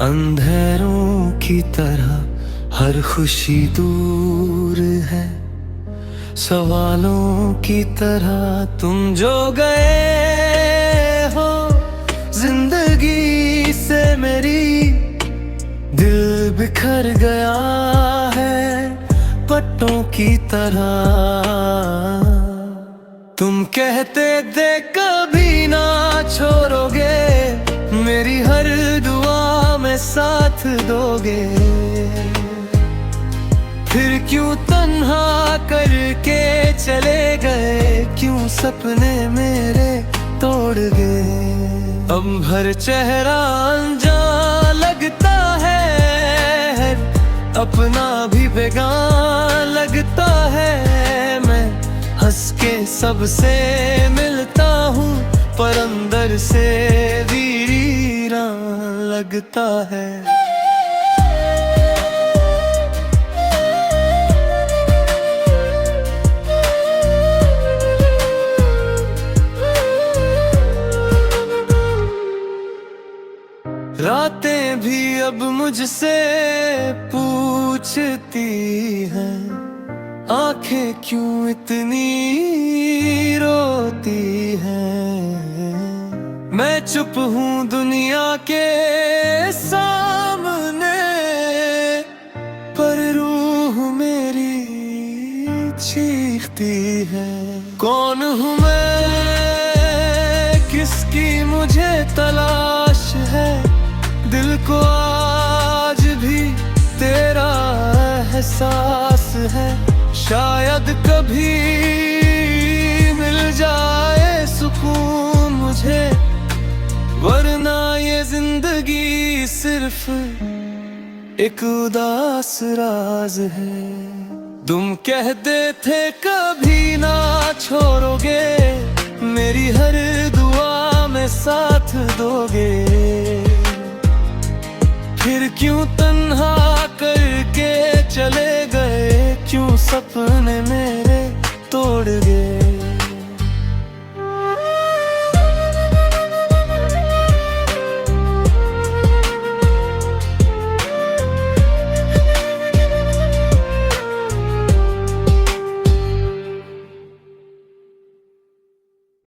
अंधेरों की तरह हर खुशी दूर है, सवालों की तरह तुम जो गए हो जिंदगी से मेरी। दिल बिखर गया है पट्टों की तरह। तुम कहते थे कभी ना छोड़ोगे, मेरी हर दुआ में साथ दोगे। फिर क्यों तन्हा करके चले गए, क्यों सपने मेरे तोड़ गए। अब हर चेहरा अनजान लगता है, अपना भी बेगान लगता है। मैं हंस के सबसे मिलता हूँ, पर अंदर से वीरान लगता है। रातें भी अब मुझसे पूछती हैं, आंखें क्यों इतनी रोती हैं। मैं चुप हूँ दुनिया के सामने, पर रूह मेरी चीखती है। कौन हूँ मैं, किसकी मुझे तलाश है। दिल को आज भी तेरा एहसास है। शायद कभी मिल जाए सुकून मुझे, वरना ये जिंदगी सिर्फ एक उदास राज है। तुम कहते थे कभी ना छोड़ोगे, मेरी हर दुआ में साथ दोगे। फिर क्यों तन्हा करके चले गए, क्यों सपने मेरे तोड़ गए।